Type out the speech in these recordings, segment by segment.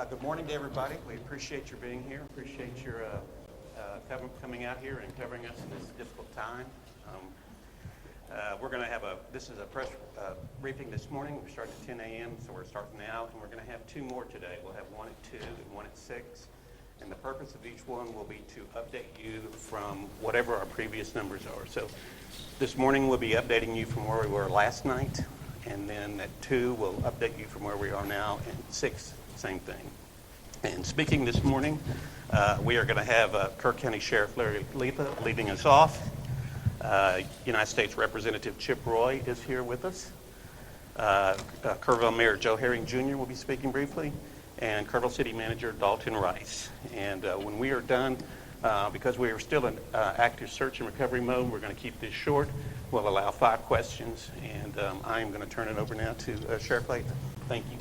Good morning to everybody. We appreciate your being here. Appreciate your coming out here and covering us in this difficult time. We're going to have this is a press briefing this morning. We start at 10 a.m., so we're starting now, and we're going to have two more today. We'll have one at 2 and one at 6. And the purpose of each one will be to update you from whatever our previous numbers are. So this morning we'll be updating you from where we were last night, and then at 2 we'll update you from where we are now, and 6, same thing. And speaking this morning, we are going to have Kerr County Sheriff Larry Letha leading us off. United States Representative Chip Roy is here with us. Kerrville Mayor Joe Herring Jr. will be speaking briefly, and Kerrville City Manager Dalton Rice. And when we are done, because we are still in active search and recovery mode, we're going to keep this short. We'll allow 5 questions, and I am going to turn it over now to Sheriff Letha. Thank you.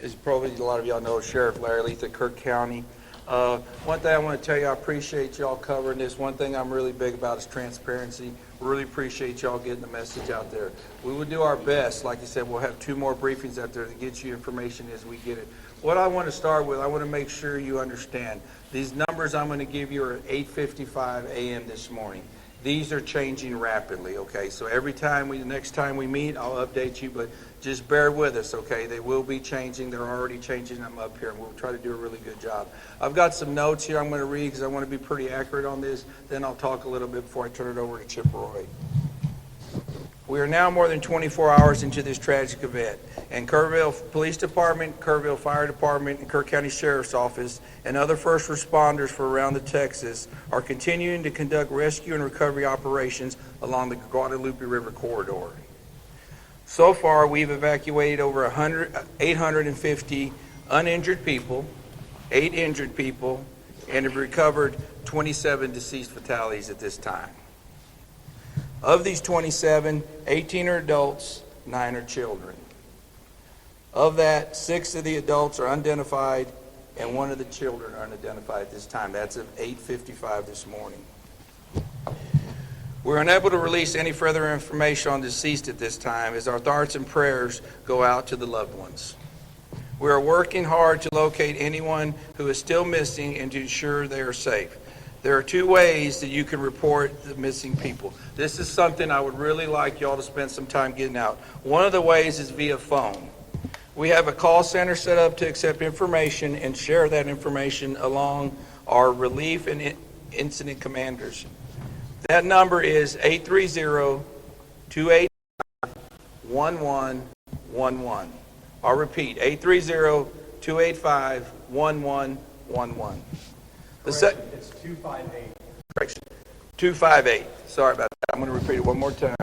As probably a lot of y'all know, Sheriff Larry Letha, Kerr County. One thing I want to tell you, I appreciate y'all covering this. One thing I'm really big about is transparency. Really appreciate y'all getting the message out there. We will do our best. Like you said, we'll have 2 more briefings out there to get you information as we get it. What I want to start with, I want to make sure you understand. These numbers I'm going to give you are 8:55 a.m. this morning. These are changing rapidly, okay? So every time the next time we meet, I'll update you, but just bear with us, okay? They will be changing. They're already changing them up here, and we'll try to do a really good job. I've got some notes here I'm going to read because I want to be pretty accurate on this. Then I'll talk a little bit before I turn it over to Chip Roy. We are now more than 24 hours into this tragic event, and Kerrville Police Department, Kerrville Fire Department, and Kerr County Sheriff's Office, and other first responders from around the Texas are continuing to conduct rescue and recovery operations along the Guadalupe River corridor. So far, we've evacuated over 850 uninjured people, 8 injured people, and have recovered 27 deceased fatalities at this time. Of these 27, 18 are adults, 9 are children. Of that, 6 of the adults are unidentified, and 1 of the children are unidentified at this time. That's at 8:55 this morning. We're unable to release any further information on deceased at this time, as our thoughts and prayers go out to the loved ones. We are working hard to locate anyone who is still missing and to ensure they are safe. There are 2 ways that you can report the missing people. This is something I would really like y'all to spend some time getting out. One of the ways is via phone. We have a call center set up to accept information and share that information along our relief and incident commanders. That number is 830-285-1111. I'll repeat, 830-285-1111. It's 258. Correction. 258. Sorry about that. I'm going to repeat it one more time.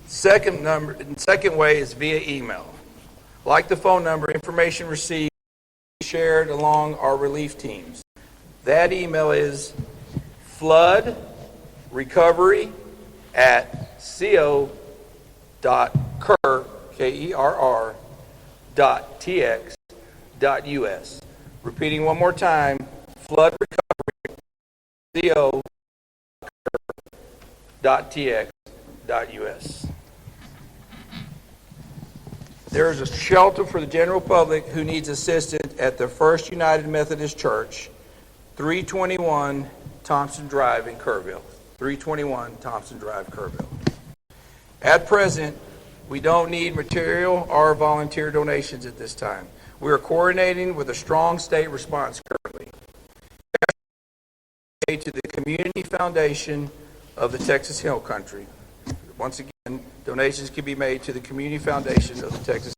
258. Second way is via email. Like the phone number, information received shared along our relief teams. That email is floodrecovery@co.kerr, Kerr.tx.us. Repeating one more time, floodrecovery@co.tx.us. There is a shelter for the general public who needs assistance at the First United Methodist Church, 321 Thompson Drive in Kerrville. 321 Thompson Drive, Kerrville. At present, we don't need material or volunteer donations at this time. We are coordinating with a strong state response currently. To the Community Foundation of the Texas Hill Country. Once again, donations can be made to the Community Foundation of the Texas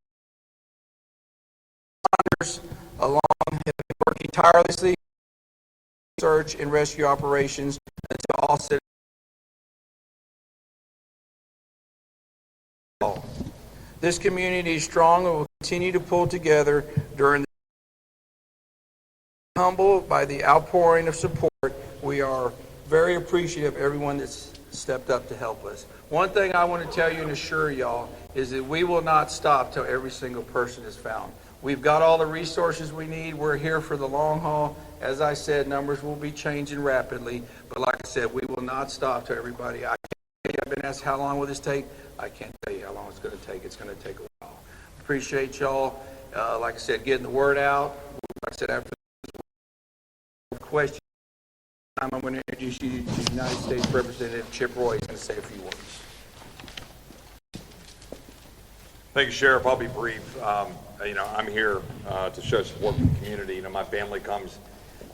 along have been working tirelessly search and rescue operations until all citizens. This community is strong and will continue to pull together during the humbled by the outpouring of support. We are very appreciative of everyone that's stepped up to help us. One thing I want to tell you and assure y'all is that we will not stop till every single person is found. We've got all the resources we need. We're here for the long haul, As I said, numbers will be changing rapidly, but like I said, we will not stop to everybody. I've been asked how long will this take? I can't tell you how long it's going to take. It's going to take a while. Appreciate y'all. Like I said, getting the word out. Like I said, after the question, I'm going to introduce you to United States Representative Chip Roy. He's going to say a few words. Thank you, Sheriff. I'll be brief. I'm here to show support for the community. My family comes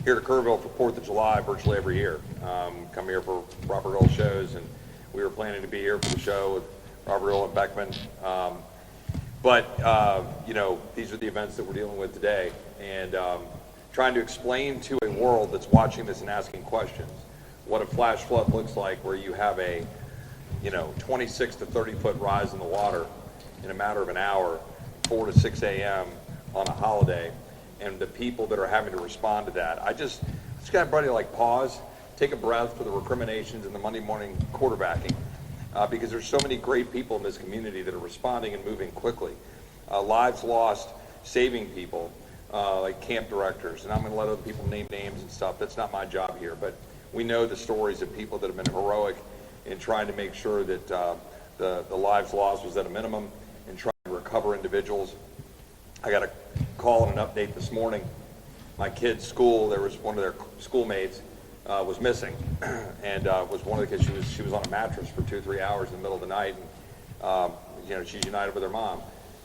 here to Kerrville for 4th of July virtually every year. Come here for Robert Earl shows, and we were planning to be here for the show with Robert Earl and Beckman. These are the events that we're dealing with today, and trying to explain to a world that's watching this and asking questions what a flash flood looks like, where you have a 26 to 30 foot rise in the water in a matter of an hour, 4 to 6 a.m. on a holiday, and the people that are having to respond to that. I just got everybody to pause, take a breath for the recriminations and the Monday morning quarterbacking, because there's so many great people in this community that are responding and moving quickly. Lives lost, saving people, like camp directors, and I'm going to let other people name names and stuff. That's not my job here, but we know the stories of people that have been heroic in trying to make sure that the lives lost was at a minimum, and trying to recover individuals. I got a call and an update this morning. My kid's school, there was one of their schoolmates was missing, and was one of the kids. She was on a mattress for 2-3 hours in the middle of the night, and she's united with her mom,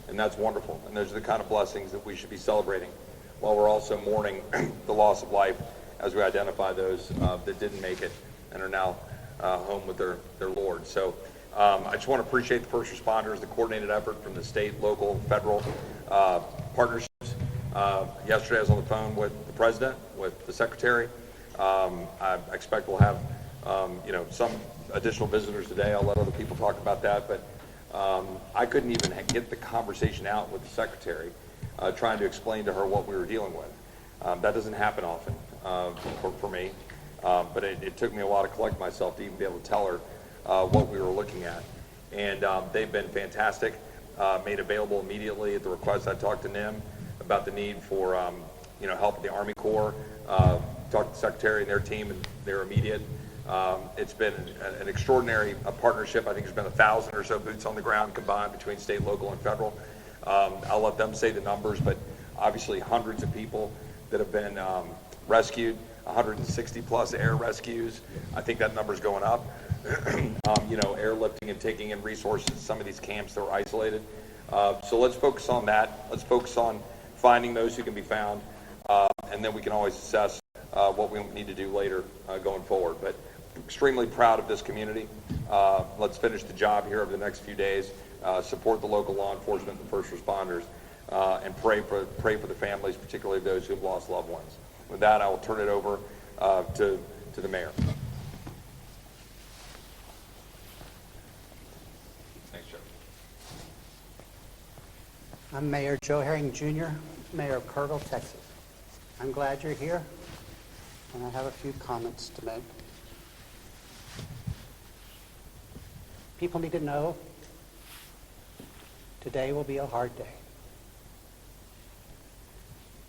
and that's wonderful. And those are the kind of blessings that we should be celebrating, while we're also mourning the loss of life as we identify those that didn't make it and are now home with their Lord. So I just want to appreciate the first responders, the coordinated effort from the state, local, and federal partnerships. Yesterday I was on the phone with the president, with the secretary. I expect we'll have some additional visitors today. I'll let other people talk about that, but I couldn't even get the conversation out with the secretary, trying to explain to her what we were dealing with. That doesn't happen often for me, but it took me a while to collect myself to even be able to tell her what we were looking at. And they've been fantastic, made available immediately at the request. I talked to NIM about the need for help with the Army Corps, talked to the Secretary and their team, and they're immediate. It's been an extraordinary partnership. I think there's been 1,000 or so boots on the ground combined between state, local, and federal. I'll let them say the numbers, but obviously hundreds of people that have been rescued, 160 plus air rescues. I think that number's going up. Airlifting and taking in resources to some of these camps that were isolated. So let's focus on that. Let's focus on finding those who can be found, and then we can always assess what we need to do later going forward. But extremely proud of this community. Let's finish the job here over the next few days, support the local law enforcement and first responders, and pray for the families, particularly those who have lost loved ones. With that, I will turn it over to the mayor. I'm Mayor Joe Herring Jr., Mayor of Kerrville, Texas. I'm glad you're here, and I have a few comments to make. People need to know today will be a hard day.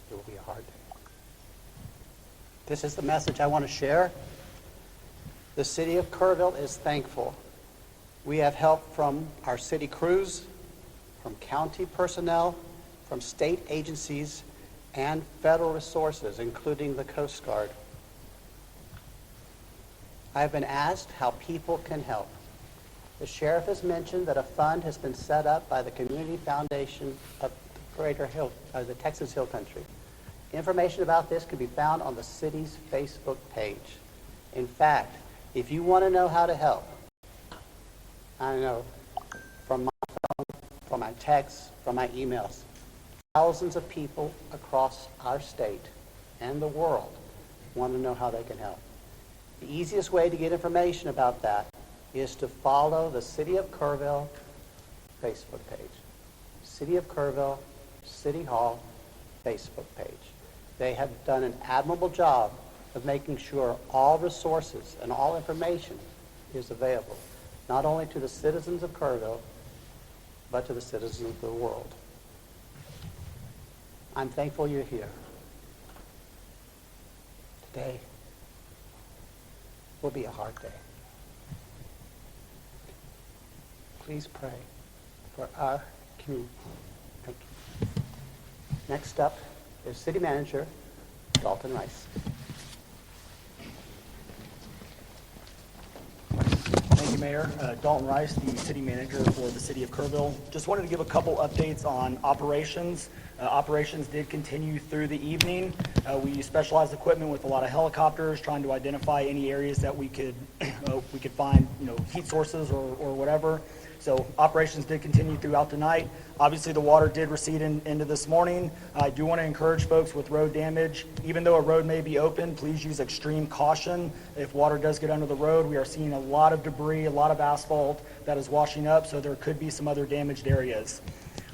It will be a hard day. This is the message I want to share. The city of Kerrville is thankful. We have help from our city crews, from county personnel, from state agencies, and federal resources, including the Coast Guard. I have been asked how people can help. The sheriff has mentioned that a fund has been set up by the Community Foundation of the Texas Hill Country. Information about this can be found on the city's Facebook page. In fact, if you want to know how to help, I know from my phone, from my texts, from my emails, thousands of people across our state and the world want to know how they can help. The easiest way to get information about that is to follow the City of Kerrville Facebook page. City of Kerrville, City Hall Facebook page. They have done an admirable job of making sure all resources and all information is available, not only to the citizens of Kerrville, but to the citizens of the world. I'm thankful you're here. Today will be a hard day. Please pray for our community. Thank you. Next up is City Manager Dalton Rice. Thank you, Mayor. Dalton Rice, the city manager for the city of Kerrville. Just wanted to give a couple updates on operations. Operations did continue through the evening. We used specialized equipment with a lot of helicopters, trying to identify any areas that we could find, heat sources or whatever. So operations did continue throughout the night. Obviously, the water did recede into this morning. I do want to encourage folks with road damage, even though a road may be open, please use extreme caution. If water does get under the road, we are seeing a lot of debris, a lot of asphalt that is washing up, so there could be some other damaged areas.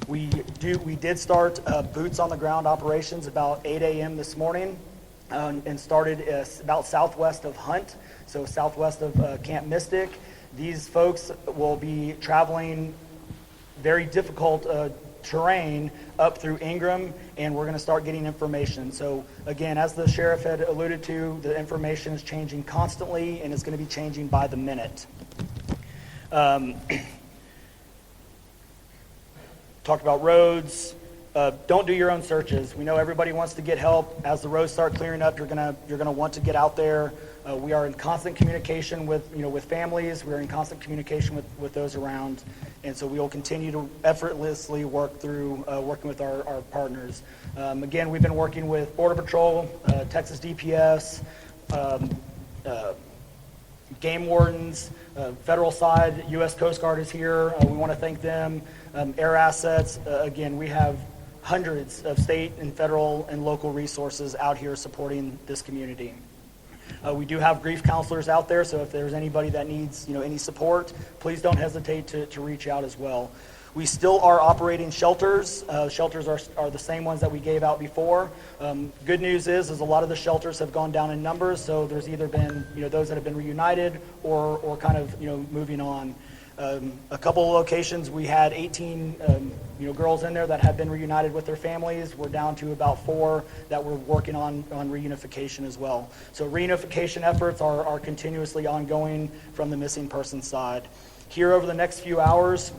We did start boots on the ground operations about 8 a.m. this morning and started about southwest of Hunt, so southwest of Camp Mystic. These folks will be traveling very difficult terrain up through Ingram, and we're going to start getting information. So again, as the sheriff had alluded to, the information is changing constantly and is going to be changing by the minute. Talked about roads. Don't do your own searches. We know everybody wants to get help. As the roads start clearing up, you're gonna want to get out there. We are in constant communication with families. We're in constant communication with those around, and so we will continue to effortlessly work through working with our partners. Again, we've been working with Border Patrol, Texas DPS, game wardens, federal side, U.S. Coast Guard is here. We want to thank them. Air assets. Again, we have hundreds of state and federal and local resources out here supporting this community. We do have grief counselors out there, so if there's anybody that needs any support, please don't hesitate to reach out as well. We still are operating shelters. Shelters are the same ones that we gave out before. Good news is a lot of the shelters have gone down in numbers, so there's either been those that have been reunited or kind of moving on. A couple of locations, we had 18 girls in there that had been reunited with their families. We're down to about 4 that we're working on reunification as well. So reunification efforts are continuously ongoing from the missing person side. Here over the next few hours,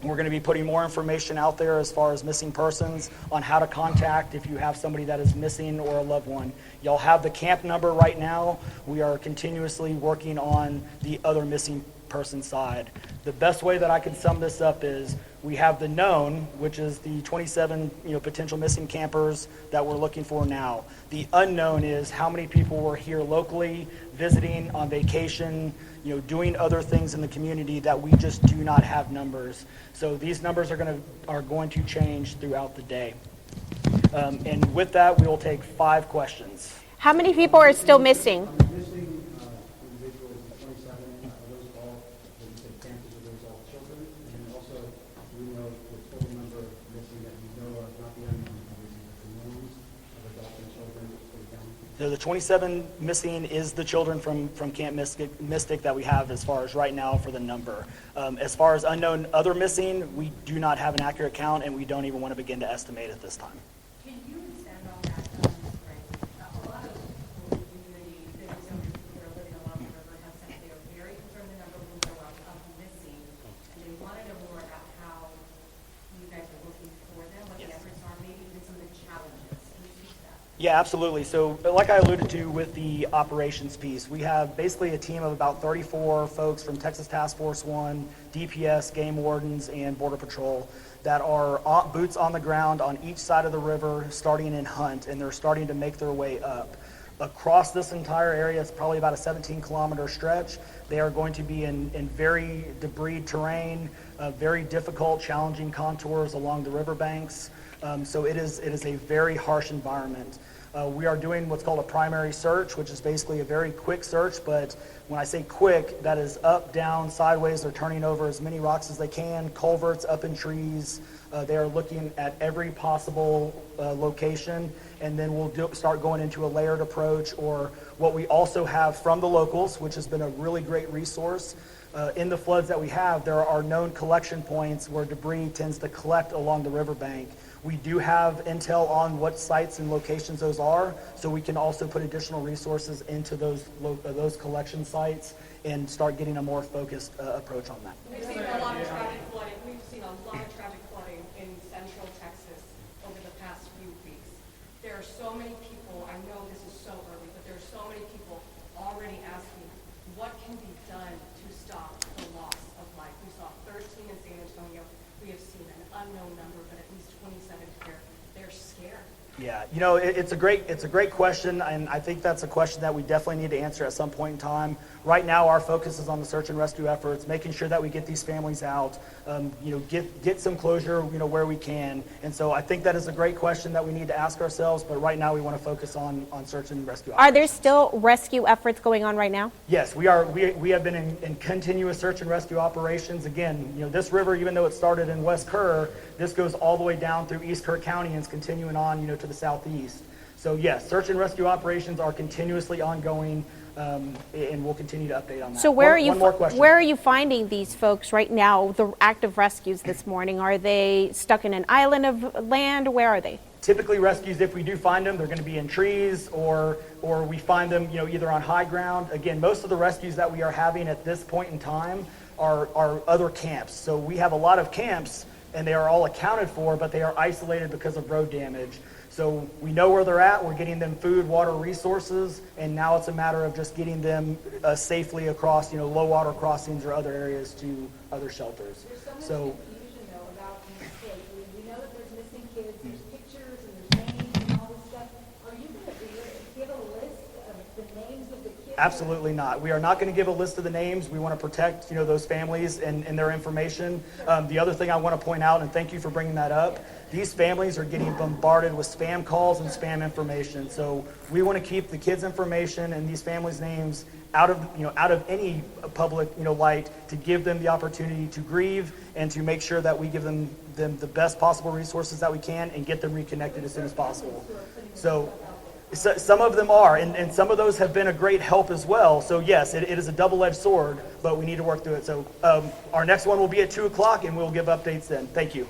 we're going to be putting more information out there as far as missing persons, on how to contact if you have somebody that is missing or a loved one. Y'all have the camp number right now. We are continuously working on the other missing person side. The best way that I can sum this up is we have the known, which is the 27 potential missing campers that we're looking for now. The unknown is how many people were here locally, visiting, on vacation, doing other things in the community that we just do not have numbers. So these numbers are going to change throughout the day. And with that, we will take 5 questions. How many people are still missing? Missing individuals, 27, are those all, when you say campers, are those all children? And also, we know the total number missing that you know of, not the unknown numbers, but the knowns of adults and children for the county? So the 27 missing is the children from Camp Mystic that we have as far as right now for the number. As far as unknown other missing, we do not have an accurate count, and we don't even want to begin to estimate at this time. Can you expand on that, Greg? A lot of people in the community, business owners who are living along the river have said they are very concerned the number will go up of missing, and they want to know more about how you guys are looking for them, what the efforts are, maybe even some of the challenges. Can you speak to that? Yeah, absolutely. So like I alluded to with the operations piece, we have basically a team of about 34 folks from Texas Task Force 1, DPS, game wardens, and Border Patrol that are boots on the ground on each side of the river, starting in Hunt, and they're starting to make their way up. Across this entire area, it's probably about a 17-kilometer stretch. They are going to be in very debris terrain, very difficult, challenging contours along the riverbanks. So it is a very harsh environment. We are doing what's called a primary search, which is basically a very quick search, but when I say quick, that is up, down, sideways. They're turning over as many rocks as they can, culverts, up in trees. They are looking at every possible location, and then we'll start going into a layered approach, or what we also have from the locals, which has been a really great resource. In the floods that we have, there are known collection points where debris tends to collect along the riverbank. We do have intel on what sites and locations those are, so we can also put additional resources into those collection sites and start getting a more focused approach on that. We've seen a lot of tragic flooding. We've seen a lot of tragic flooding in central Texas over the past few weeks. There are so many people, I know this is so early, but there are so many people already asking, what can be done to stop the loss of life? We saw 13 in San Antonio. We have seen an unknown number, but at least 27 here. They're scared. Yeah, it's a great question, and I think that's a question that we definitely need to answer at some point in time. Right now, our focus is on the search and rescue efforts, making sure that we get these families out, get some closure, where we can. And so I think that is a great question that we need to ask ourselves, but right now we want to focus on search and rescue Are there operations. still rescue efforts going on right now? Yes, we are. We have been in continuous search and rescue operations. Again, this river, even though it started in West Kerr, this goes all the way down through East Kerr County and is continuing on, to the southeast. So yes, search and rescue operations are continuously ongoing, and we'll continue to update on that. So where One more question. where are you finding these folks right now, the active rescues this morning? Are they stuck in an island of land? Where are they? Typically rescues, if we do find them, they're going to be in trees or we find them, either on high ground. Again, most of the rescues that we are having at this point in time are other camps. So we have a lot of camps and they are all accounted for, but they are isolated because of road damage. So we know where they're at, we're getting them food, water, resources, and now it's a matter of just getting them safely across, low water crossings or other areas to other shelters. There's so much So confusion though about these kids. We know that there's missing kids, there's pictures and there's names and all this stuff. Are you going to give a list of the names of the kids? absolutely not. We are not going to give a list of the names. We want to protect, those families and their information. The other thing I want to point out, and thank you for bringing that up, these families are getting bombarded with spam calls and spam information. So we want to keep the kids' information and these families' names out of any public, light, to give them the opportunity to grieve and to make sure that we give them the best possible resources that we can and get them reconnected as soon as possible. So some of them are, and some of those have been a great help as well. So yes, it is a double-edged sword, but we need to work through it. So our next one will be at 2 o'clock, and we'll give updates then. Thank you.